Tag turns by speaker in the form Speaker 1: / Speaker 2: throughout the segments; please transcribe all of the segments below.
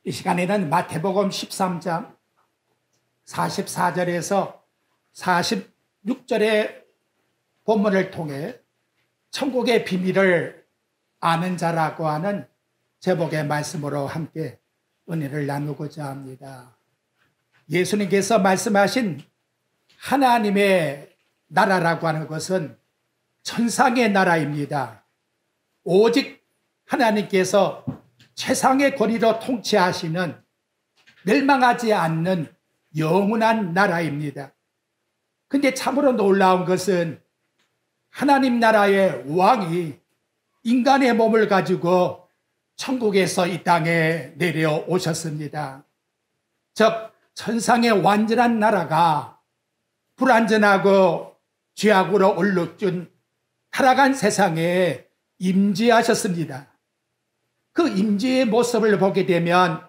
Speaker 1: 이 시간에는 마태복음 13장 44절에서 46절의 본문을 통해 천국의 비밀을 아는 자라고 하는 제목의 말씀으로 함께 은혜를 나누고자 합니다. 예수님께서 말씀하신 하나님의 나라라고 하는 것은 천상의 나라입니다. 오직 하나님께서 최상의 권위로 통치하시는 멸망하지 않는 영원한 나라입니다. 근데 참으로 놀라운 것은 하나님 나라의 왕이 인간의 몸을 가지고 천국에서 이 땅에 내려오셨습니다. 즉 천상의 완전한 나라가 불완전하고 죄악으로 얼룩진 타락한 세상에 임재하셨습니다. 그 임재의 모습을 보게 되면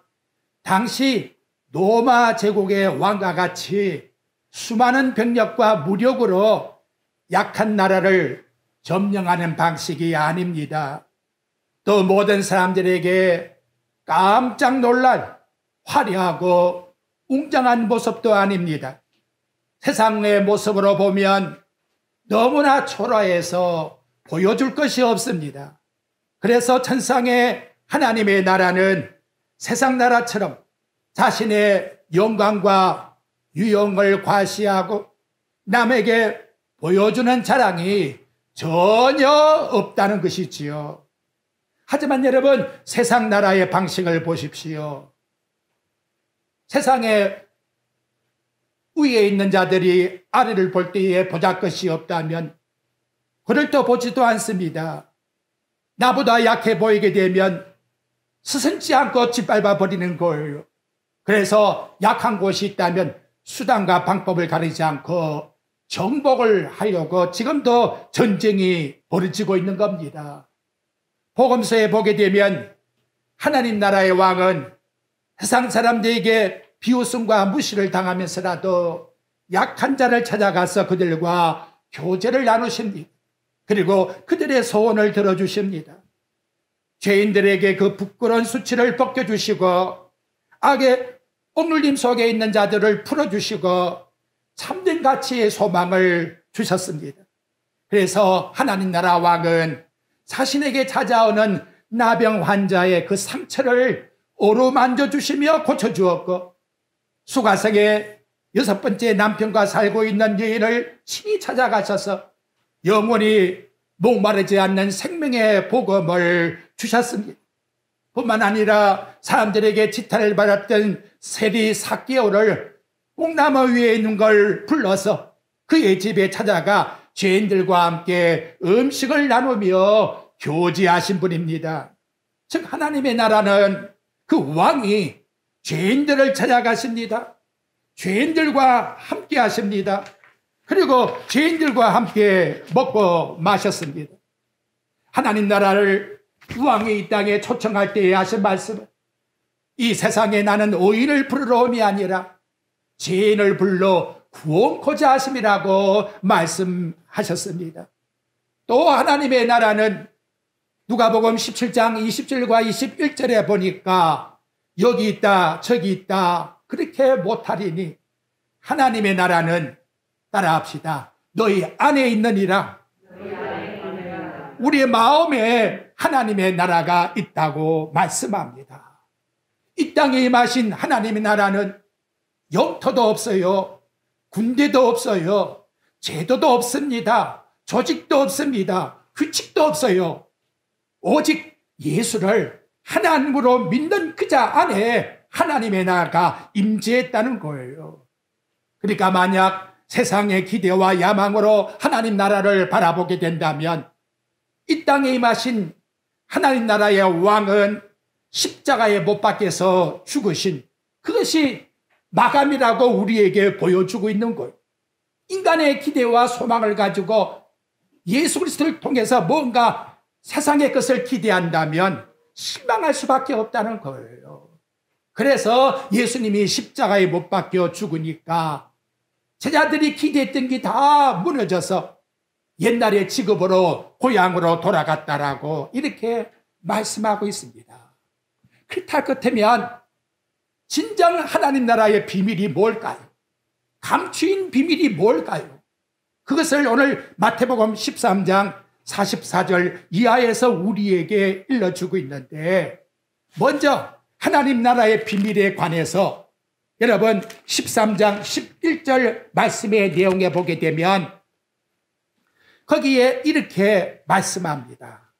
Speaker 1: 당시 로마 제국의 왕과 같이 수많은 병력과 무력으로 약한 나라를 점령하는 방식이 아닙니다. 또 모든 사람들에게 깜짝 놀랄 화려하고 웅장한 모습도 아닙니다. 세상의 모습으로 보면 너무나 초라해서 보여줄 것이 없습니다. 그래서 천상의 하나님의 나라는 세상 나라처럼 자신의 영광과 유용을 과시하고 남에게 보여주는 자랑이 전혀 없다는 것이지요. 하지만 여러분, 세상 나라의 방식을 보십시오. 세상에 위에 있는 자들이 아래를 볼 때에 보잘것이 없다면 그를 또 보지도 않습니다. 나보다 약해 보이게 되면 스승지 않고 짓밟아 버리는 거예요. 그래서 약한 곳이 있다면 수단과 방법을 가리지 않고 정복을 하려고 지금도 전쟁이 벌어지고 있는 겁니다. 복음서에 보게 되면 하나님 나라의 왕은 세상 사람들에게 비웃음과 무시를 당하면서라도 약한 자를 찾아가서 그들과 교제를 나누십니다. 그리고 그들의 소원을 들어주십니다. 죄인들에게 그 부끄러운 수치를 벗겨주시고 악의 억눌림 속에 있는 자들을 풀어주시고 참된 가치의 소망을 주셨습니다. 그래서 하나님 나라 왕은 자신에게 찾아오는 나병 환자의 그 상처를 어루만져 주시며 고쳐주었고, 수가성의 6번째 남편과 살고 있는 여인을 친히 찾아가셔서 영원히 목마르지 않는 생명의 복음을 주셨습니다. 뿐만 아니라 사람들에게 지탄을 받았던 세리 삭개오를 뽕나무 위에 있는 걸 불러서 그의 집에 찾아가 죄인들과 함께 음식을 나누며 교제하신 분입니다. 즉 하나님의 나라는 그 왕이 죄인들을 찾아가십니다. 죄인들과 함께 하십니다. 그리고 죄인들과 함께 먹고 마셨습니다. 하나님 나라를 왕이 이 땅에 초청할 때에 하신 말씀은 이 세상에 나는 의인을 부르러 옴이 아니라 죄인을 불러 구원코자 하심이라고 말씀하셨습니다. 또 하나님의 나라는 누가복음 17장 20절과 21절에 보니까 여기 있다 저기 있다 그렇게 못하리니 하나님의 나라는 따라합시다. 너희 안에 있느니라. 우리의 마음에 하나님의 나라가 있다고 말씀합니다. 이 땅에 임하신 하나님의 나라는 영토도 없어요. 군대도 없어요. 제도도 없습니다. 조직도 없습니다. 규칙도 없어요. 오직 예수를 하나님으로 믿는 그 자 안에 하나님의 나라가 임재했다는 거예요. 그러니까 만약 세상의 기대와 야망으로 하나님 나라를 바라보게 된다면 이 땅에 임하신 하나님 나라의 왕은 십자가에 못 박혀서 죽으신 그것이 마감이라고 우리에게 보여주고 있는 거예요. 인간의 기대와 소망을 가지고 예수 그리스도를 통해서 뭔가 세상의 것을 기대한다면 실망할 수밖에 없다는 거예요. 그래서 예수님이 십자가에 못 박혀 죽으니까 제자들이 기대했던 게 다 무너져서 옛날의 직업으로 고향으로 돌아갔다라고 이렇게 말씀하고 있습니다. 그렇다 같으면 진정 하나님 나라의 비밀이 뭘까요? 감추인 비밀이 뭘까요? 그것을 오늘 마태복음 13장 44절 이하에서 우리에게 일러주고 있는데, 먼저 하나님 나라의 비밀에 관해서 여러분 13장 11절 말씀의 내용에 보게 되면 거기에 이렇게 말씀합니다.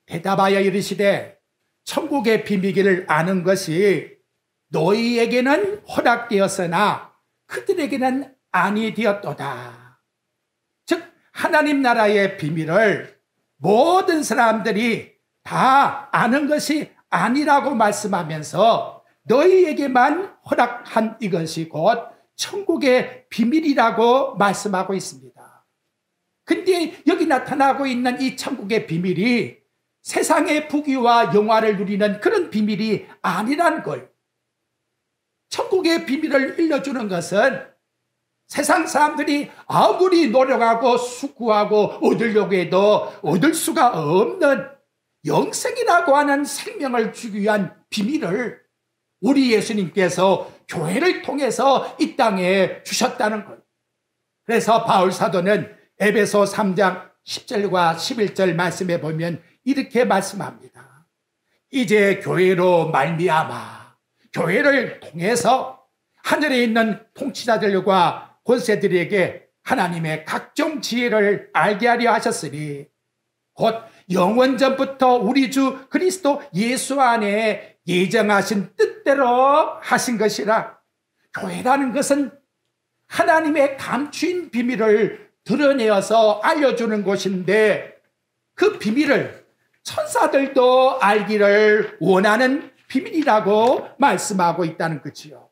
Speaker 1: 대답하여 이르시되 천국의 비밀을 아는 것이 너희에게는 허락되었으나 그들에게는 아니 되었도다. 즉 하나님 나라의 비밀을 모든 사람들이 다 아는 것이 아니라고 말씀하면서 너희에게만 허락한 이것이 곧 천국의 비밀이라고 말씀하고 있습니다. 근데 여기 나타나고 있는 이 천국의 비밀이 세상의 부귀와 영화를 누리는 그런 비밀이 아니라는 걸, 천국의 비밀을 일러주는 것은 세상 사람들이 아무리 노력하고 수고하고 얻으려고 해도 얻을 수가 없는 영생이라고 하는 생명을 주기 위한 비밀을 우리 예수님께서 교회를 통해서 이 땅에 주셨다는 것. 그래서 바울 사도는 에베소 3장 10절과 11절 말씀에 보면 이렇게 말씀합니다. 이제 교회로 말미암아 교회를 통해서 하늘에 있는 통치자들과 권세들에게 하나님의 각종 지혜를 알게 하려 하셨으니 곧 영원전부터 우리 주 그리스도 예수 안에 예정하신 뜻대로 하신 것이라. 교회라는 것은 하나님의 감추인 비밀을 드러내어서 알려주는 곳인데 그 비밀을 천사들도 알기를 원하는 비밀이라고 말씀하고 있다는 거지요.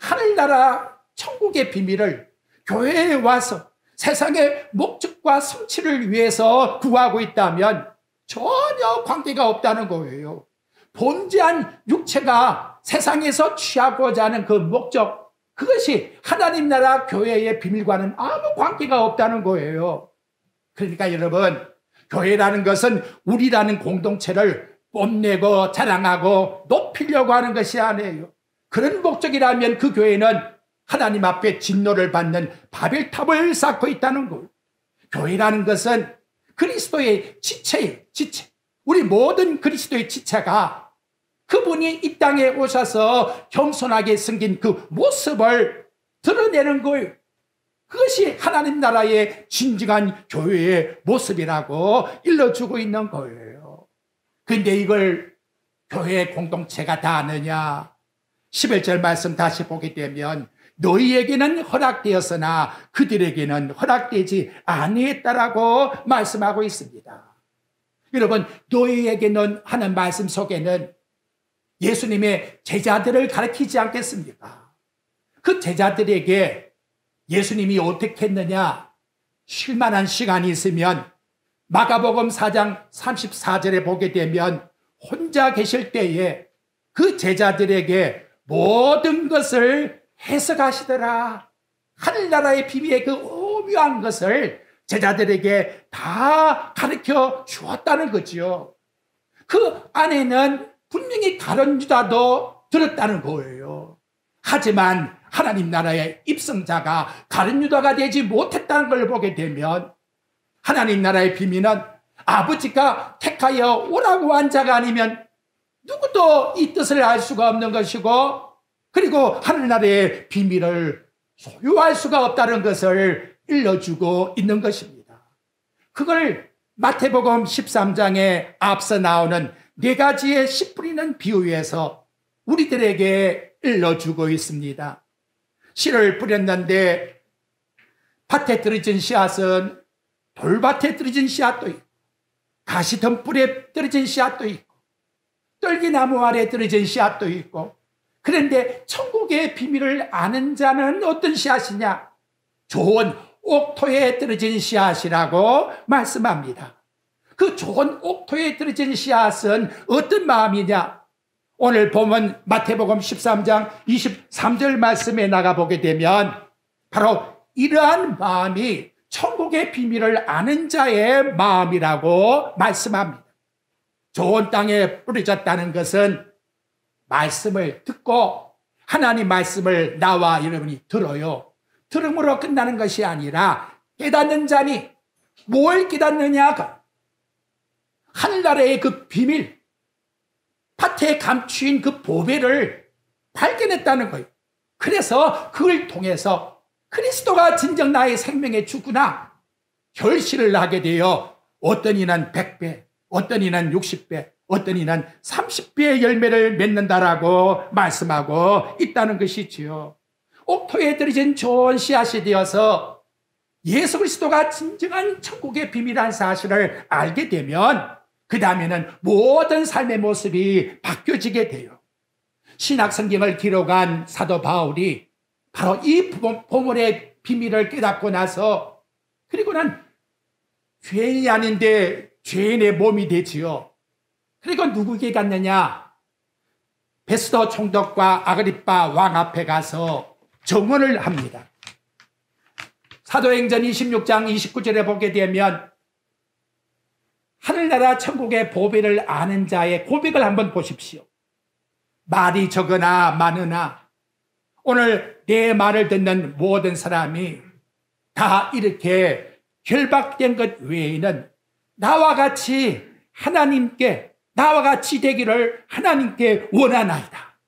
Speaker 1: 하늘나라 천국의 비밀을 교회에 와서 세상의 목적과 성취를 위해서 구하고 있다면 전혀 관계가 없다는 거예요. 본질한 육체가 세상에서 취하고자 하는 그 목적, 그것이 하나님 나라 교회의 비밀과는 아무 관계가 없다는 거예요. 그러니까 여러분, 교회라는 것은 우리라는 공동체를 뽐내고 자랑하고 높이려고 하는 것이 아니에요. 그런 목적이라면 그 교회는 하나님 앞에 진노를 받는 바벨탑을 쌓고 있다는 것. 교회라는 것은 그리스도의 지체예요. 지체. 우리 모든 그리스도의 지체가 그분이 이 땅에 오셔서 겸손하게 생긴 그 모습을 드러내는 거예요. 그것이 하나님 나라의 진정한 교회의 모습이라고 일러주고 있는 거예요. 근데 이걸 교회 공동체가 다 아느냐? 11절 말씀 다시 보게 되면 너희에게는 허락되었으나 그들에게는 허락되지 아니했다라고 말씀하고 있습니다. 여러분, 너희에게는 하는 말씀 속에는 예수님의 제자들을 가르치지 않겠습니까? 그 제자들에게 예수님이 어떻게 했느냐? 쉴만한 시간이 있으면 마가복음 4장 34절에 보게 되면 혼자 계실 때에 그 제자들에게 모든 것을 해석하시더라. 하늘나라의 비밀의 그 오묘한 것을 제자들에게 다 가르쳐 주었다는 거지요. 그 안에는 분명히 다른 유다도 들었다는 거예요. 하지만 하나님 나라의 입성자가 다른 유다가 되지 못했다는 걸 보게 되면 하나님 나라의 비밀은 아버지가 택하여 오라고 한 자가 아니면 누구도 이 뜻을 알 수가 없는 것이고, 그리고 하늘나라의 비밀을 소유할 수가 없다는 것을 일러주고 있는 것입니다. 그걸 마태복음 13장에 앞서 나오는 네 가지의 씨 뿌리는 비유에서 우리들에게 일러주고 있습니다. 씨를 뿌렸는데 밭에 떨어진 씨앗은 돌밭에 떨어진 씨앗도 있고 가시덤불에 떨어진 씨앗도 있고 떨기나무 아래 떨어진 씨앗도 있고, 그런데 천국의 비밀을 아는 자는 어떤 씨앗이냐? 좋은 옥토에 떨어진 씨앗이라고 말씀합니다. 그 좋은 옥토에 떨어진 씨앗은 어떤 마음이냐? 오늘 보면 마태복음 13장 23절 말씀에 나가보게 되면 바로 이러한 마음이 천국의 비밀을 아는 자의 마음이라고 말씀합니다. 좋은 땅에 뿌려졌다는 것은 말씀을 듣고 하나님 말씀을 나와 여러분이 들어요. 들음으로 끝나는 것이 아니라 깨닫는 자니 뭘 깨닫느냐가 하늘나라의 그 비밀, 밭에 감추인 그 보배를 발견했다는 거예요. 그래서 그걸 통해서 그리스도가 진정 나의 생명의 주구나 결실을 하게 되어 어떤 이는 100배, 어떤 이는 60배, 어떤 이는 30배의 열매를 맺는다라고 말씀하고 있다는 것이지요. 옥토에 들여진 좋은 씨앗이 되어서 예수 그리스도가 진정한 천국의 비밀한 사실을 알게 되면 그 다음에는 모든 삶의 모습이 바뀌어지게 돼요. 신약 성경을 기록한 사도 바울이 바로 이 보물의 비밀을 깨닫고 나서 그리고는 죄인이 아닌데 죄인의 몸이 되지요. 그리고 누구에게 갔느냐? 베스도 총독과 아그리빠 왕 앞에 가서 정언을 합니다. 사도행전 26장 29절에 보게 되면 하늘나라 천국의 보배를 아는 자의 고백을 한번 보십시오. 말이 적으나 많으나 오늘 내 말을 듣는 모든 사람이 다 이렇게 결박된 것 외에는 나와 같이 되기를 하나님께 원하나이다.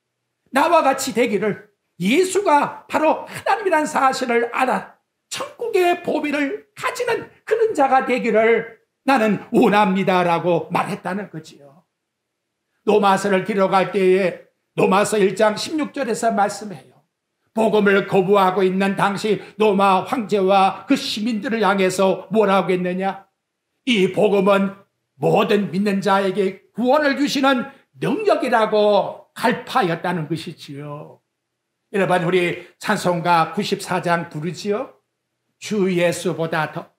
Speaker 1: 나와 같이 되기를 예수가 바로 하나님이라는 사실을 알아 천국의 보배를 가지는 그런 자가 되기를 나는 원합니다라고 말했다는 거지요. 로마서를 기록할 때에 로마서 1장 16절에서 말씀해요. 복음을 거부하고 있는 당시 로마 황제와 그 시민들을 향해서 뭐라고 했느냐? 이 복음은 모든 믿는 자에게 구원을 주시는 능력이라고 갈파였다는 것이지요. 여러분, 우리 찬송가 94장 부르지요? 주 예수보다 더.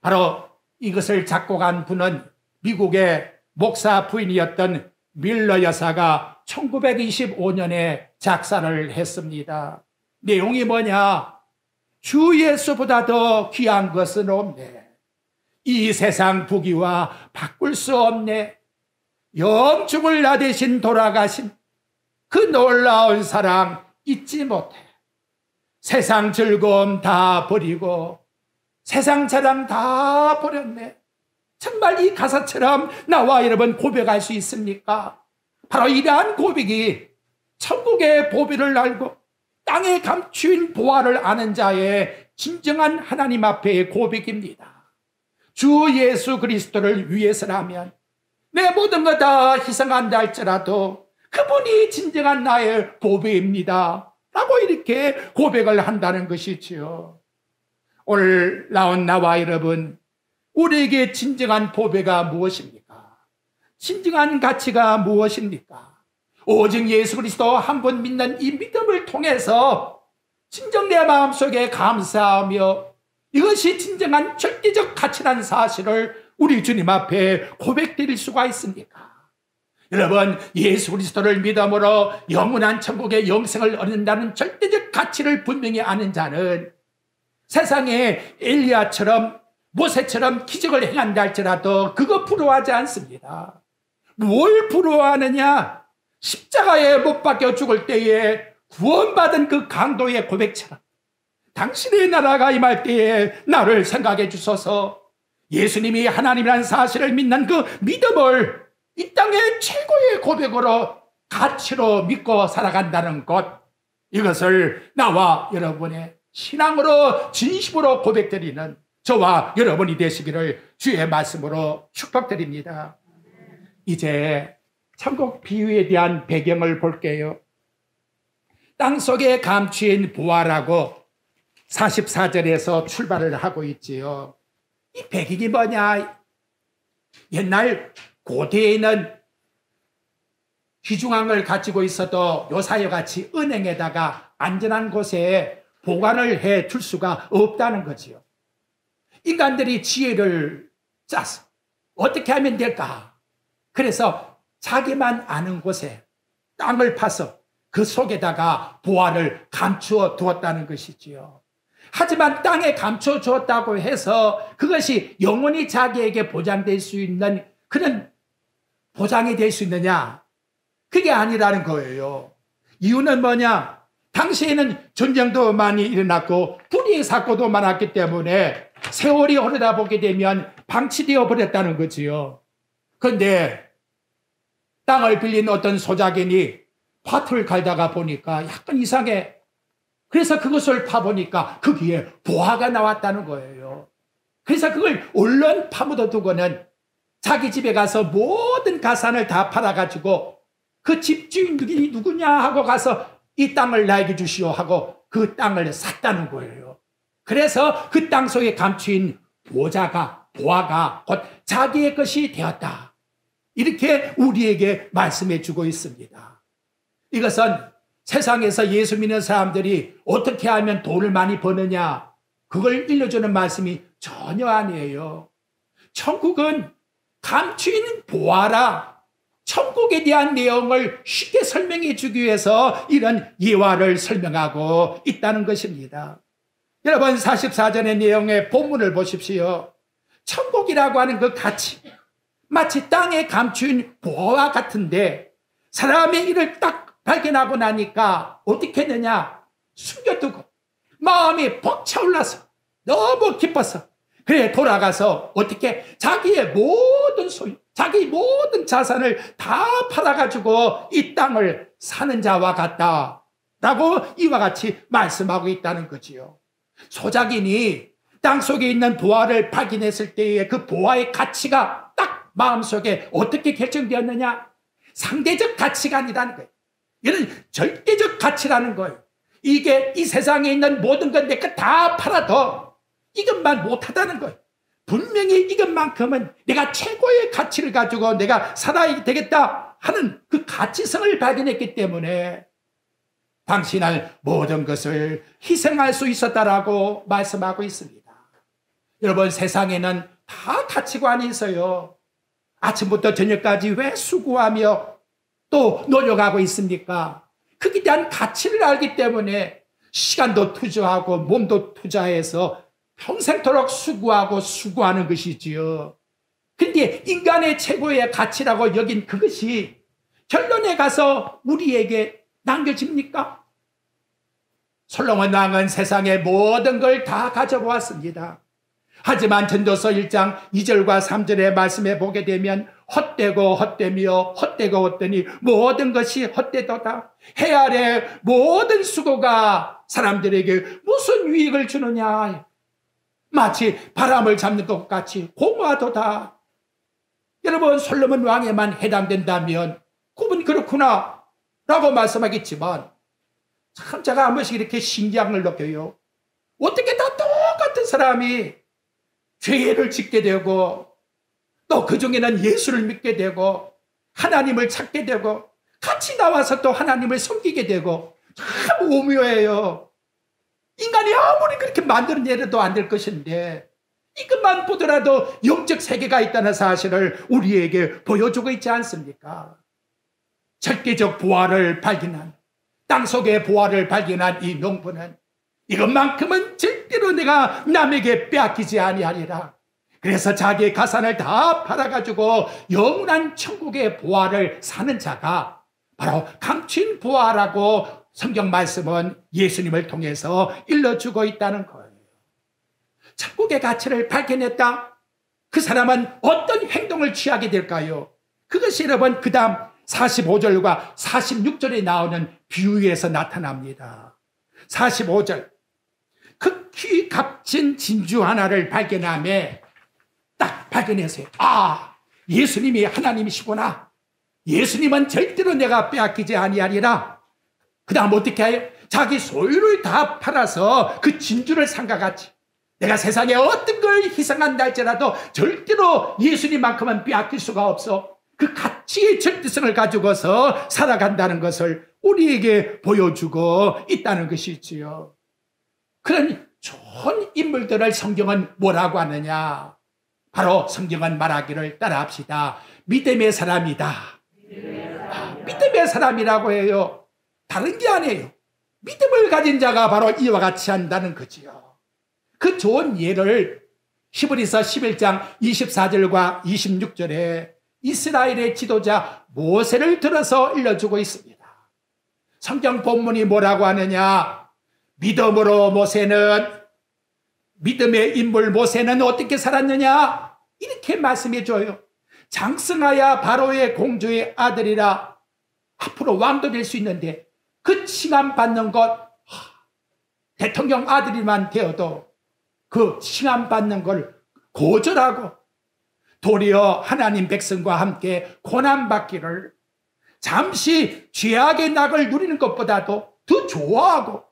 Speaker 1: 바로 이것을 작곡한 분은 미국의 목사 부인이었던 밀러 여사가 1925년에 작사를 했습니다. 내용이 뭐냐? 주 예수보다 더 귀한 것은 없네. 이 세상 부귀와 바꿀 수 없네. 영죽을 나 대신 돌아가신 그 놀라운 사랑 잊지 못해. 세상 즐거움 다 버리고 세상 자랑 다 버렸네. 정말 이 가사처럼 나와 여러분 고백할 수 있습니까? 바로 이러한 고백이 천국의 보배를 알고 땅에 감추인 보화를 아는 자의 진정한 하나님 앞의 고백입니다. 주 예수 그리스도를 위해서라면 내 모든 것 다 희생한다 할지라도 그분이 진정한 나의 보배입니다 라고 이렇게 고백을 한다는 것이지요. 오늘 나온 나와 여러분, 우리에게 진정한 보배가 무엇입니까? 진정한 가치가 무엇입니까? 오직 예수 그리스도 한 분 믿는 이 믿음을 통해서 진정 내 마음속에 감사하며 이것이 진정한 절대적 가치라는 사실을 우리 주님 앞에 고백드릴 수가 있습니까? 여러분, 예수 그리스도를 믿음으로 영원한 천국의 영생을 얻는다는 절대적 가치를 분명히 아는 자는 세상에 엘리야처럼 모세처럼 기적을 행한다 할지라도 그거 부러워하지 않습니다. 뭘 부러워하느냐? 십자가에 못 박혀 죽을 때에 구원받은 그 강도의 고백처럼 당신의 나라가 임할 때에 나를 생각해 주소서. 예수님이 하나님이라는 사실을 믿는 그 믿음을 이 땅의 최고의 고백으로 가치로 믿고 살아간다는 것, 이것을 나와 여러분의 신앙으로 진심으로 고백드리는 저와 여러분이 되시기를 주의 말씀으로 축복드립니다. 이제 천국 비유에 대한 배경을 볼게요. 땅속에 감추인 보화라고 44절에서 출발을 하고 있지요. 이 배경이 뭐냐? 옛날 고대에는 귀중한 가지고 있어도 요사이와 같이 은행에다가 안전한 곳에 보관을 해 줄 수가 없다는 거지요. 인간들이 지혜를 짜서 어떻게 하면 될까? 그래서 자기만 아는 곳에 땅을 파서 그 속에다가 보화를 감추어 두었다는 것이지요. 하지만 땅에 감춰 주었다고 해서 그것이 영원히 자기에게 보장될 수 있는 그런 보장이 될 수 있느냐? 그게 아니라는 거예요. 이유는 뭐냐? 당시에는 전쟁도 많이 일어났고 불의의 사고도 많았기 때문에 세월이 흐르다 보게 되면 방치되어 버렸다는 거지요. 그런데 땅을 빌린 어떤 소작인이 밭을 갈다가 보니까 약간 이상해. 그래서 그것을 파보니까 거기에 보화가 나왔다는 거예요. 그래서 그걸 얼른 파묻어 두고는 자기 집에 가서 모든 가산을 다 팔아가지고 그 집주인이 누구냐 하고 가서 이 땅을 나에게 주시오 하고 그 땅을 샀다는 거예요. 그래서 그 땅 속에 감추인 보화가 곧 자기의 것이 되었다. 이렇게 우리에게 말씀해 주고 있습니다. 이것은 세상에서 예수 믿는 사람들이 어떻게 하면 돈을 많이 버느냐, 그걸 일러주는 말씀이 전혀 아니에요. 천국은 감추인 보화라. 천국에 대한 내용을 쉽게 설명해 주기 위해서 이런 예화를 설명하고 있다는 것입니다. 여러분 44절의 내용의 본문을 보십시오. 천국이라고 하는 그 가치, 마치 땅에 감추인 보화와 같은데 사람의 일을 딱 발견하고 나니까 어떻게 되냐? 숨겨두고 마음이 벅차올라서 너무 기뻐서 그래 돌아가서 어떻게 자기의 모든 소유, 자기 모든 자산을 다 팔아가지고 이 땅을 사는 자와 같다라고 이와 같이 말씀하고 있다는 거지요. 소작인이 땅속에 있는 보화를 발견했을 때에 그 보화의 가치가 딱 마음속에 어떻게 결정되었느냐? 상대적 가치가 아니라는 거예요. 이런 절대적 가치라는 거예요. 이게 이 세상에 있는 모든 것 내가 다 팔아도 이것만 못하다는 거예요. 분명히 이것만큼은 내가 최고의 가치를 가지고 내가 살아야 되겠다 하는 그 가치성을 발견했기 때문에 당신은 모든 것을 희생할 수 있었다라고 말씀하고 있습니다. 여러분 세상에는 다 가치관이 있어요. 아침부터 저녁까지 왜 수고하며 또 노력하고 있습니까? 그에 대한 가치를 알기 때문에 시간도 투자하고 몸도 투자해서 평생토록 수고하는 것이지요. 근데 인간의 최고의 가치라고 여긴 그것이 결론에 가서 우리에게 남겨집니까? 솔로몬 왕은 세상의 모든 걸 다 가져보았습니다. 하지만 전도서 1장 2절과 3절의 말씀에 보게 되면 헛되고 헛되며 헛되고 헛되니 모든 것이 헛되도다. 해 아래 모든 수고가 사람들에게 무슨 유익을 주느냐? 마치 바람을 잡는 것 같이 공허하도다. 여러분 솔로몬 왕에만 해당된다면 그분 그렇구나 라고 말씀하겠지만 참 제가 한 번씩 이렇게 신기함을 느껴요. 어떻게 다 똑같은 사람이 죄를 짓게 되고 또 그중에는 예수를 믿게 되고 하나님을 찾게 되고 같이 나와서 또 하나님을 섬기게 되고 참 오묘해요. 인간이 아무리 그렇게 만들어내려도 안 될 것인데 이것만 보더라도 영적 세계가 있다는 사실을 우리에게 보여주고 있지 않습니까? 절대적 보화를 발견한 땅속의 보화를 발견한 이 농부는 이것만큼은 절대로 내가 남에게 빼앗기지 아니하리라. 그래서 자기의 가산을 다 팔아가지고 영원한 천국의 보화를 사는 자가 바로 감춘 보화라고 성경 말씀은 예수님을 통해서 일러주고 있다는 거예요. 천국의 가치를 발견했다. 그 사람은 어떤 행동을 취하게 될까요? 그것이 여러분 그 다음 45절과 46절에 나오는 비유에서 나타납니다. 45절 극히 값진 진주 하나를 발견하며 딱 발견했어요. 아, 예수님이 하나님이시구나. 예수님은 절대로 내가 빼앗기지 아니하리라. 그 다음 어떻게 해요? 자기 소유를 다 팔아서 그 진주를 산과 같이 내가 세상에 어떤 걸 희생한다 할지라도 절대로 예수님만큼은 빼앗길 수가 없어. 그 가치의 절대성을 가지고서 살아간다는 것을 우리에게 보여주고 있다는 것이지요. 그런 좋은 인물들을 성경은 뭐라고 하느냐? 바로 성경은 말하기를 따라합시다. 믿음의 사람이다. 믿음의 사람이라고 해요. 다른 게 아니에요. 믿음을 가진 자가 바로 이와 같이 한다는 거지요. 그 좋은 예를 히브리서 11장 24절과 26절에 이스라엘의 지도자 모세를 들어서 일러주고 있습니다. 성경 본문이 뭐라고 하느냐? 믿음의 인물 모세는 어떻게 살았느냐? 이렇게 말씀해 줘요. 장승하야 바로의 공주의 아들이라 앞으로 왕도 될 수 있는데 그 칭함 받는 것, 대통령 아들이만 되어도 그 칭함 받는 걸 고절하고 도리어 하나님 백성과 함께 고난받기를 잠시 죄악의 낙을 누리는 것보다도 더 좋아하고,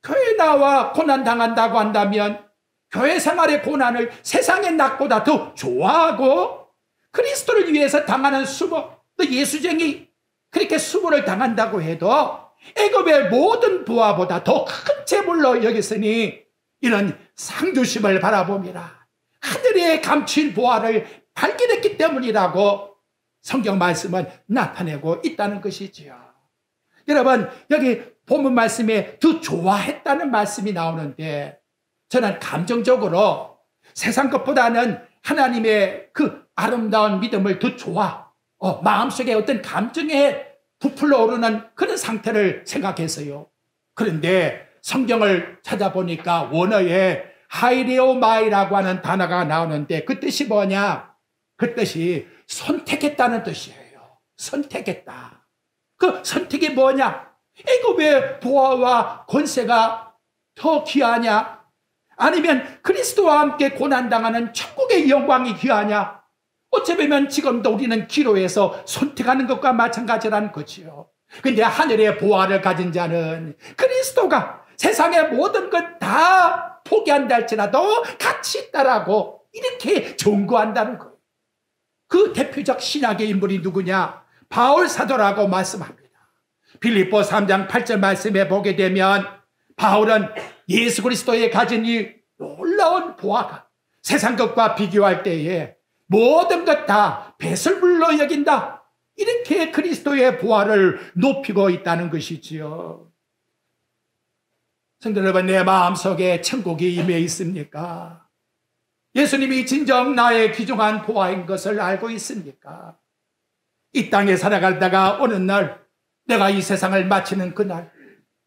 Speaker 1: 교회 나와 고난당한다고 한다면 교회 생활의 고난을 세상의 낙보다 더 좋아하고, 그리스도를 위해서 당하는 수모, 또 예수쟁이, 그렇게 수모를 당한다고 해도 애굽의 모든 부하보다 더 큰 재물로 여겼으니 이런 상주심을 바라봅니다. 하늘에 감춘 보화를 발견했기 때문이라고 성경 말씀은 나타내고 있다는 것이지요. 여러분, 여기 본문 말씀에 더 좋아했다는 말씀이 나오는데, 저는 감정적으로 세상 것보다는 하나님의 그 아름다운 믿음을 더 좋아, 마음속에 어떤 감정에 부풀러 오르는 그런 상태를 생각해서요. 그런데 성경을 찾아보니까 원어에 하이레오마이라고 하는 단어가 나오는데, 그 뜻이 뭐냐? 그 뜻이 선택했다는 뜻이에요. 선택했다. 그 선택이 뭐냐? 애굽의 보화와 권세가 더 귀하냐? 아니면 그리스도와 함께 고난당하는 천국의 영광이 귀하냐? 어쩌면 지금도 우리는 기로에서 선택하는 것과 마찬가지라는 거지요. 근데 하늘의 보화를 가진 자는 그리스도가 세상의 모든 것 다 포기한다 할지라도 같이 있다라고 이렇게 jongu한다는 거예요. 그 대표적 신약의 인물이 누구냐? 바울 사도라고 말씀합니다. 빌립보 3장 8절 말씀에 보게 되면 바울은 예수 그리스도에 가진 이 놀라운 보화가 세상 것과 비교할 때에 모든 것 다 배설물로 여긴다, 이렇게 그리스도의 보화를 높이고 있다는 것이지요. 성도 여러분, 내 마음속에 천국이 임해 있습니까? 예수님이 진정 나의 귀중한 보화인 것을 알고 있습니까? 이 땅에 살아가다가 어느 날 내가 이 세상을 마치는 그날,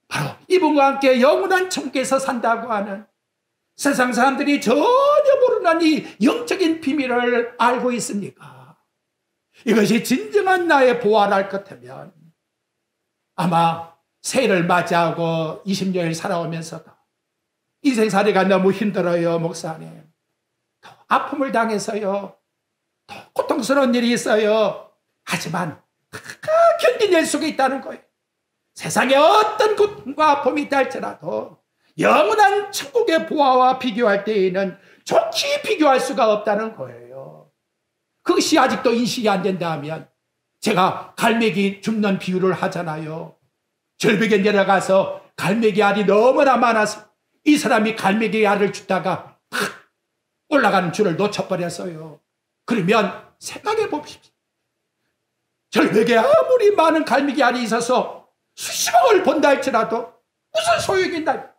Speaker 1: 바로 이분과 함께 영원한 천국에서 산다고 하는, 세상 사람들이 전혀 모르는 이 영적인 비밀을 알고 있습니까? 이것이 진정한 나의 보화랄 것 같으면 아마 새해를 맞이하고 20년을 살아오면서도 인생살이가 너무 힘들어요, 목사님. 또 아픔을 당해서요, 또 고통스러운 일이 있어요. 하지만 견뎌낼 수가 있다는 거예요. 세상에 어떤 고통과 아픔이 있다 할지라도 영원한 천국의 보화와 비교할 때에는 좋게 비교할 수가 없다는 거예요. 그것이 아직도 인식이 안 된다 하면, 제가 갈매기 줍는 비유를 하잖아요. 절벽에 내려가서 갈매기 알이 너무나 많아서 이 사람이 갈매기 알을 주다가 팍 올라가는 줄을 놓쳐버렸어요. 그러면 생각해 봅시다. 절벽에 아무리 많은 갈매기 알이 있어서 수십억을 번다 할지라도 무슨 소용이 있나?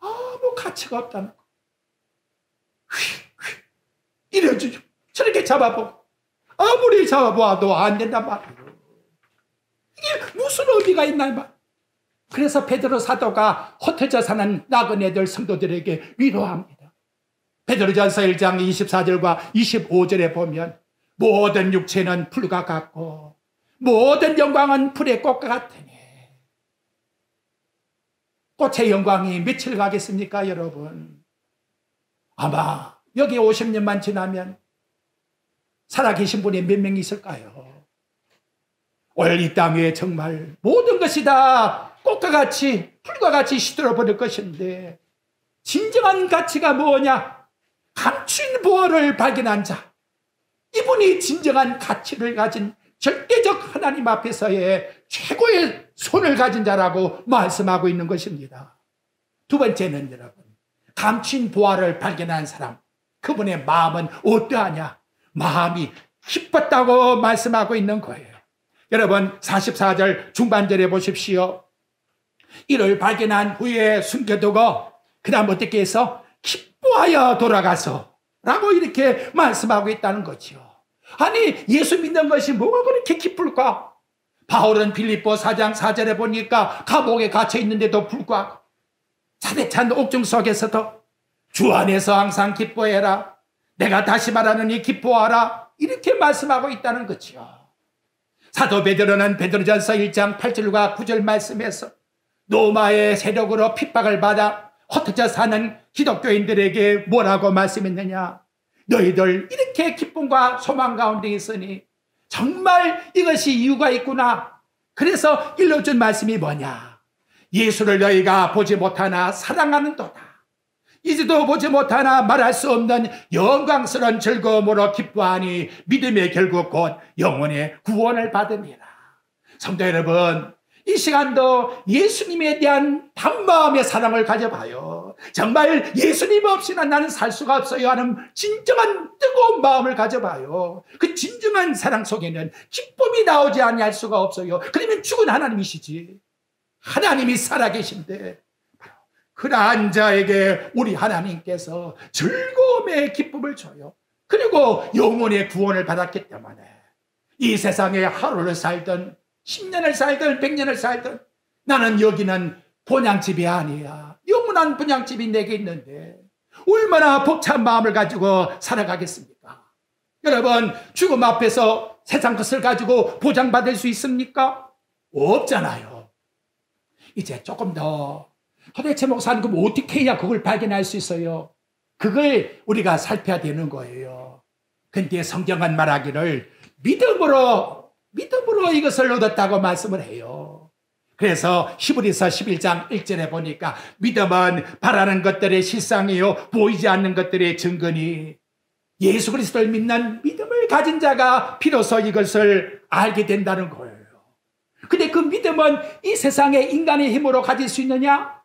Speaker 1: 아무 가치가 없다는 거. 이래주죠. 저렇게 잡아보고 아무리 잡아보아도 안 된단 말이에요. 이게 무슨 의미가 있나 말. 그래서 베드로 사도가 흩어져 사는 나그네들 성도들에게 위로합니다. 베드로전서 1장 24절과 25절에 보면 모든 육체는 풀과 같고 모든 영광은 불의 꽃과 같으니. 꽃의 영광이 며칠 가겠습니까, 여러분? 아마 여기 50년만 지나면 살아계신 분이 몇 명 있을까요? 오늘 이 땅에 정말 모든 것이 다 꽃과 같이 풀과 같이 시들어버릴 것인데, 진정한 가치가 뭐냐? 감춘 보화를 발견한 자, 이분이 진정한 가치를 가진 절대적 하나님 앞에서의 최고의 손을 가진 자라고 말씀하고 있는 것입니다. 두 번째는 여러분, 감춘 보화를 발견한 사람, 그분의 마음은 어떠하냐? 마음이 기뻤다고 말씀하고 있는 거예요. 여러분, 44절 중반절에 보십시오. 이를 발견한 후에 숨겨두고 그 다음 어떻게 해서 기뻐하여 돌아가서 라고 이렇게 말씀하고 있다는 거죠. 아니, 예수 믿는 것이 뭐가 그렇게 기쁠까? 바울은 빌립보 4장 4절에 보니까 감옥에 갇혀 있는데도 불구하고 차디찬 옥중 속에서도 주 안에서 항상 기뻐해라. 내가 다시 말하느니 기뻐하라. 이렇게 말씀하고 있다는 거죠. 사도 베드로는 베드로전서 1장 8절과 9절 말씀에서 로마의 세력으로 핍박을 받아 흩어져 사는 기독교인들에게 뭐라고 말씀했느냐? 너희들 이렇게 기쁨과 소망 가운데 있으니 정말 이것이 이유가 있구나. 그래서 일러준 말씀이 뭐냐? 예수를 너희가 보지 못하나 사랑하는도다. 이제도 보지 못하나 말할 수 없는 영광스러운 즐거움으로 기뻐하니 믿음의 결국 곧 영혼의 구원을 받음이라. 성도 여러분, 이 시간도 예수님에 대한 단마음의 사랑을 가져봐요. 정말 예수님 없이는 나는 살 수가 없어요 하는 진정한 뜨거운 마음을 가져봐요. 그 진정한 사랑 속에는 기쁨이 나오지 아니할 수가 없어요. 그러면 죽은 하나님이시지. 하나님이 살아계신데 그러한 자에게 우리 하나님께서 즐거움의 기쁨을 줘요. 그리고 영혼의 구원을 받았기 때문에 이 세상에 하루를 살든 10년을 살든 100년을 살든 나는 여기는 본향집이 아니야. 영원한 본향집이 내게 있는데 얼마나 벅찬 마음을 가지고 살아가겠습니까? 여러분, 죽음 앞에서 세상 것을 가지고 보장받을 수 있습니까? 없잖아요. 이제 조금 더 도대체 목사님 그럼 어떻게 해야 그걸 발견할 수 있어요? 그걸 우리가 살펴야 되는 거예요. 근데 성경은 말하기를 믿음으로 이것을 얻었다고 말씀을 해요. 그래서 히브리서 11장 1절에 보니까 믿음은 바라는 것들의 실상이요 보이지 않는 것들의 증거니 예수 그리스도를 믿는 믿음을 가진 자가 비로소 이것을 알게 된다는 거예요. 근데 그 믿음은 이 세상의 인간의 힘으로 가질 수 있느냐?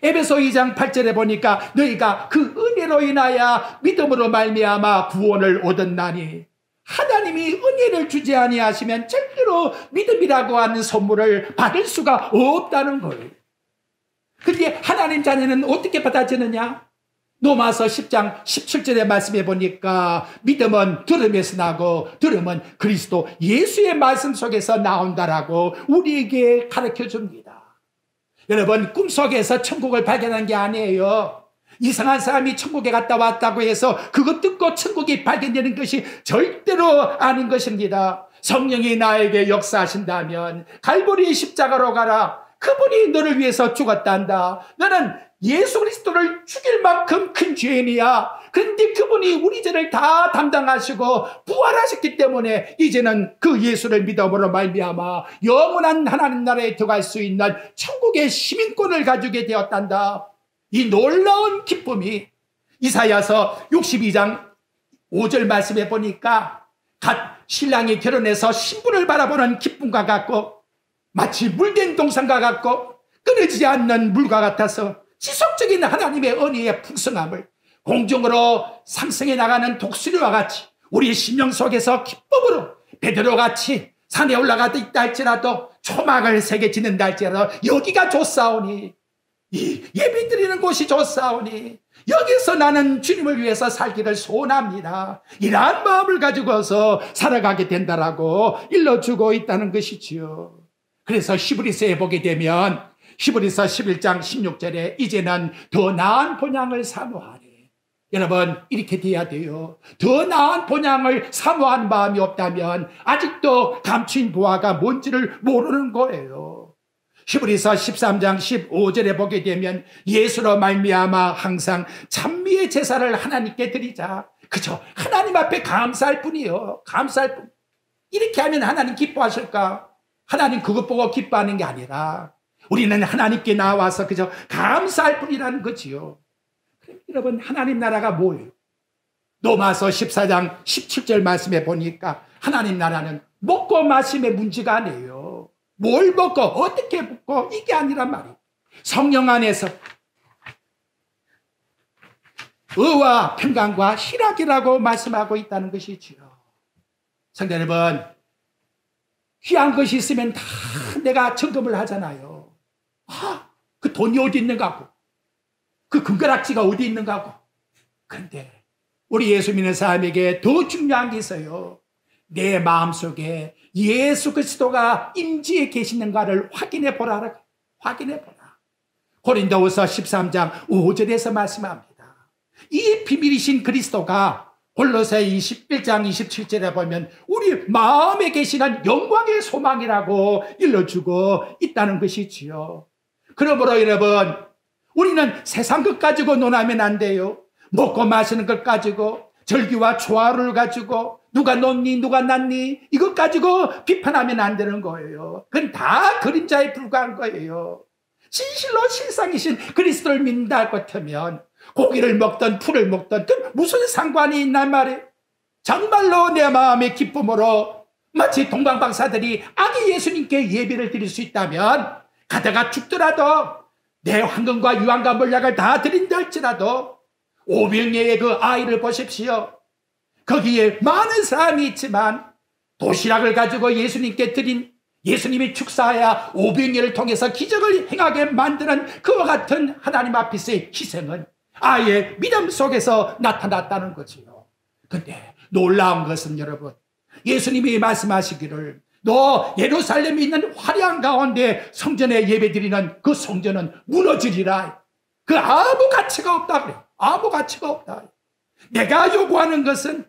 Speaker 1: 에베소 2장 8절에 보니까 너희가 그 은혜로 인하여 믿음으로 말미암아 구원을 얻었나니 하나님이 은혜를 주지 아니하시면 절대로 믿음이라고 하는 선물을 받을 수가 없다는 거예요. 그런데 하나님 자녀는 어떻게 받아지느냐? 로마서 10장 17절의 말씀해 보니까 믿음은 들음에서 나고 들음은 그리스도 예수의 말씀 속에서 나온다라고 우리에게 가르쳐 줍니다. 여러분, 꿈속에서 천국을 발견한 게 아니에요. 이상한 사람이 천국에 갔다 왔다고 해서 그것 듣고 천국이 발견되는 것이 절대로 아닌 것입니다. 성령이 나에게 역사하신다면 갈보리 십자가로 가라. 그분이 너를 위해서 죽었단다. 너는 예수 그리스도를 죽일 만큼 큰 죄인이야. 그런데 그분이 우리 죄를 다 담당하시고 부활하셨기 때문에 이제는 그 예수를 믿음으로 말미암아 영원한 하나님 나라에 들어갈 수 있는 천국의 시민권을 가지게 되었단다. 이 놀라운 기쁨이 이사야서 62장 5절 말씀에 보니까 갓 신랑이 결혼해서 신부를 바라보는 기쁨과 같고 마치 물된 동산과 같고 끊어지지 않는 물과 같아서 지속적인 하나님의 은혜의 풍성함을 공중으로 상승해 나가는 독수리와 같이 우리의 심령 속에서 기쁨으로 베드로같이 산에 올라가다 있다 할지라도 초막을 세게 짓는다 할지라도 여기가 좋사오니 이 예배드리는 곳이 좋사오니 여기서 나는 주님을 위해서 살기를 소원합니다. 이러한 마음을 가지고서 살아가게 된다라고 일러주고 있다는 것이지요. 그래서 히브리서에 보게 되면 히브리서 11장 16절에 이제는 더 나은 본향을 사모하니 여러분 이렇게 돼야 돼요. 더 나은 본향을 사모하는 마음이 없다면 아직도 감추인 보화가 뭔지를 모르는 거예요. 히브리서 13장 15절에 보게 되면 예수로 말미암아 항상 찬미의 제사를 하나님께 드리자. 그죠? 하나님 앞에 감사할 뿐이요. 감사할 뿐. 이렇게 하면 하나님 기뻐하실까? 하나님 그것 보고 기뻐하는 게 아니라 우리는 하나님께 나와서 그저 감사할 뿐이라는 거지요. 그럼 여러분 하나님 나라가 뭐예요? 로마서 14장 17절 말씀에 보니까 하나님 나라는 먹고 마심의 문제가 아니에요. 뭘 먹고 어떻게 먹고 이게 아니란 말이에요. 성령 안에서 의와 평강과 희락이라고 말씀하고 있다는 것이지요. 성도 여러분, 귀한 것이 있으면 다 내가 점검을 하잖아요. 그 돈이 어디 있는가 하고 그 금가락지가 어디 있는가 하고. 그런데 우리 예수 믿는 사람에게 더 중요한 게 있어요. 내 마음속에 예수 그리스도가 임지에 계시는가를 확인해 보라. 확인해 보라. 고린도후서 13장 5절에서 말씀합니다. 이 비밀이신 그리스도가 골로새 21장 27절에 보면 우리 마음에 계시는 영광의 소망이라고 일러주고 있다는 것이지요. 그러므로 여러분, 우리는 세상 것 가지고 논하면 안 돼요. 먹고 마시는 것 가지고, 절기와 초하루를 가지고, 누가 높니 누가 낮니 이것 가지고 비판하면 안 되는 거예요. 그건 다 그림자에 불과한 거예요. 진실로 실상이신 그리스도를 믿는다 같으면 고기를 먹든 풀을 먹든 그 무슨 상관이 있단 말이에요. 정말로 내 마음의 기쁨으로 마치 동방박사들이 아기 예수님께 예배를 드릴 수 있다면 가다가 죽더라도 내 황금과 유황과 몰약을 다 드린다 할지라도 오병이의 그 아이를 보십시오. 거기에 많은 사람이 있지만 도시락을 가지고 예수님께 드린 예수님이 축사하여 오병이를 통해서 기적을 행하게 만드는 그와 같은 하나님 앞에서의 희생은 아예 믿음 속에서 나타났다는 거지요. 근데 놀라운 것은 여러분, 예수님이 말씀하시기를 너 예루살렘에 있는 화려한 가운데 성전에 예배드리는 그 성전은 무너지리라. 그 아무 가치가 없다 그래. 아무 가치가 없다. 내가 요구하는 것은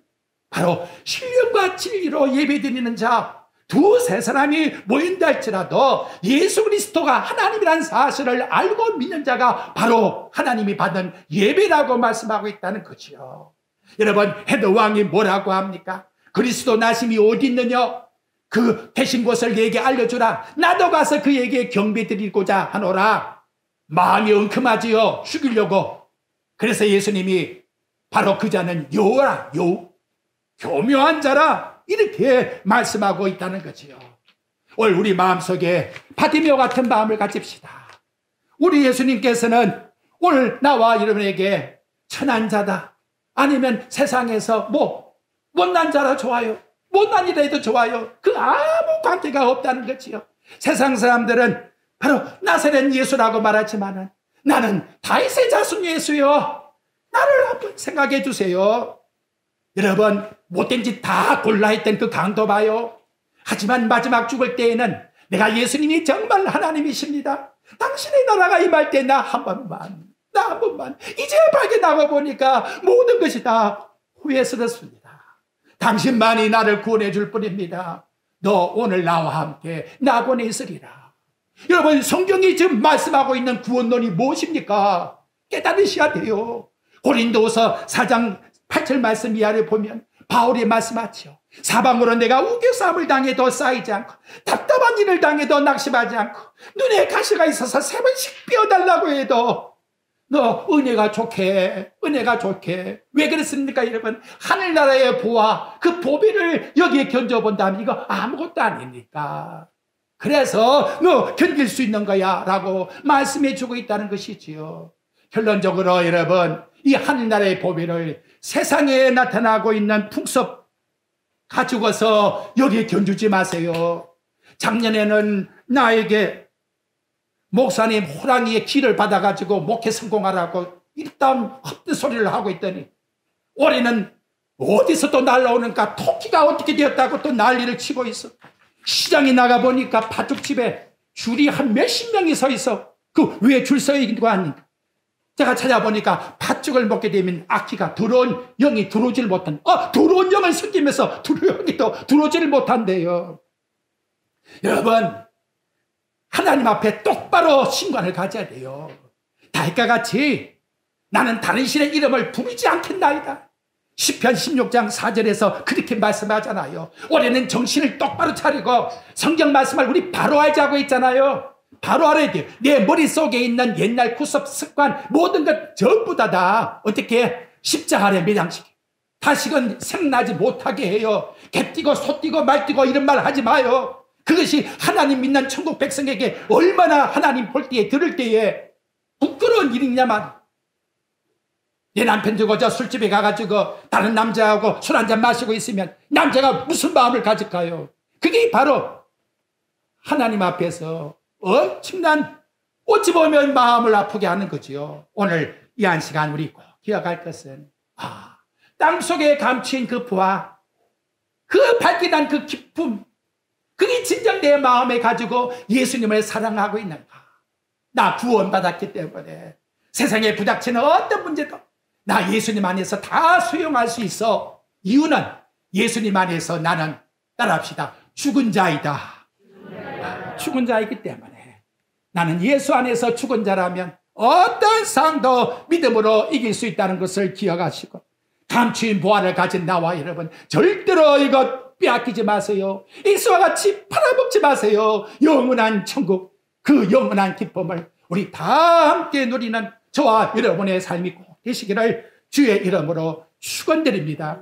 Speaker 1: 바로 신령과 진리로 예배드리는 자 두세 사람이 모인다 할지라도 예수 그리스도가 하나님이라는 사실을 알고 믿는 자가 바로 하나님이 받은 예배라고 말씀하고 있다는 거지요. 여러분, 헤롯 왕이 뭐라고 합니까? 그리스도 나심이 어디 있느냐? 그 계신 곳을 내게 알려주라. 나도 가서 그에게 경배 드리고자 하노라. 마음이 엉큼하지요. 죽이려고. 그래서 예수님이 바로 그 자는 여호라, 교묘한 자라 이렇게 말씀하고 있다는 거지요. 오늘 우리 마음속에 바디메오 같은 마음을 가집시다. 우리 예수님께서는 오늘 나와 여러분에게 천한 자다, 아니면 세상에서 못난 자라 좋아요, 못난 이라도 좋아요, 그 아무 관계가 없다는 거지요. 세상 사람들은 바로 나사렛 예수라고 말하지만 나는 다윗의 자손 예수요, 나를 한번 생각해 주세요. 여러분, 못된 짓 다 골라 했던 그 강도 봐요. 하지만 마지막 죽을 때에는 내가 예수님이 정말 하나님이십니다, 당신의 나라가 임할 때 나 한 번만 이제 발견하고 보니까 모든 것이 다 후회스럽습니다. 당신만이 나를 구원해 줄 뿐입니다. 너 오늘 나와 함께 낙원에 있으리라. 여러분, 성경이 지금 말씀하고 있는 구원론이 무엇입니까? 깨달으셔야 돼요. 고린도후서 4장 8절 말씀 이하를 보면 바울이 말씀하죠. 사방으로 내가 우겨싸움을 당해도 쌓이지 않고 답답한 일을 당해도 낙심하지 않고 눈에 가시가 있어서 3번씩 삐어달라고 해도 너 은혜가 좋게 왜 그랬습니까? 여러분, 하늘나라의 보화, 그 보배를 여기에 견뎌본다면 이거 아무것도 아닙니까? 그래서 너 견딜 수 있는 거야 라고 말씀해 주고 있다는 것이지요. 결론적으로 여러분, 이 하늘나라의 보배를 세상에 나타나고 있는 풍습 가지고서 여기에 견주지 마세요. 작년에는 나에게 목사님 호랑이의 기를 받아가지고 목회 성공하라고 일단 헛된 소리를 하고 있더니 올해는 어디서 또 날라오는가, 토끼가 어떻게 되었다고 또 난리를 치고 있어. 시장에 나가보니까 팥죽집에 줄이 한 몇십 명이 서 있어. 그 왜 줄 서 있는 거 아닌가? 제가 찾아보니까 팥죽을 먹게 되면 악기가 더러운 영이 들어오질 못한, 더러운 영을 섬기면서 영이 또 들어오지를 못한대요. 여러분, 하나님 앞에 똑바로 신관을 가져야 돼요. 다윗과 같이 나는 다른 신의 이름을 부르지 않겠나이다. 시편 16장 4절에서 그렇게 말씀하잖아요. 올해는 정신을 똑바로 차리고 성경 말씀을 우리 바로 알자고 했잖아요. 바로 알아야 돼요. 내 머릿속에 있는 옛날 구습, 습관, 모든 것 전부 다 어떻게 십자가에 매장시켜 다시금 생나지 못하게 해요. 개 띠고 소 띠고 말 띠고 이런 말 하지 마요. 그것이 하나님 믿는 천국 백성에게 얼마나 하나님 볼 때에 들을 때에 부끄러운 일이냐만. 내 남편 두고 저 술집에 가가지고 다른 남자하고 술 한잔 마시고 있으면 남자가 무슨 마음을 가질까요? 그게 바로 하나님 앞에서 엄청난, 어찌 보면 마음을 아프게 하는 거지요. 오늘 이 한 시간 우리 꼭 기억할 것은 땅속에 감추인 그 부와 그 발견한 그 기쁨, 그게 진정 내 마음에 가지고 예수님을 사랑하고 있는가. 나 구원받았기 때문에 세상에 부닥치는 어떤 문제도 나 예수님 안에서 다 수용할 수 있어. 이유는 예수님 안에서 나는 따라합시다. 죽은 자이다. 죽은 자이기 때문에 나는 예수 안에서 죽은 자라면 어떤 상도 믿음으로 이길 수 있다는 것을 기억하시고, 감추인 보화를 가진 나와 여러분, 절대로 이것 빼앗기지 마세요. 이수와 같이 팔아먹지 마세요. 영원한 천국, 그 영원한 기쁨을 우리 다 함께 누리는 저와 여러분의 삶이 꼭 되시기를 주의 이름으로 축원드립니다.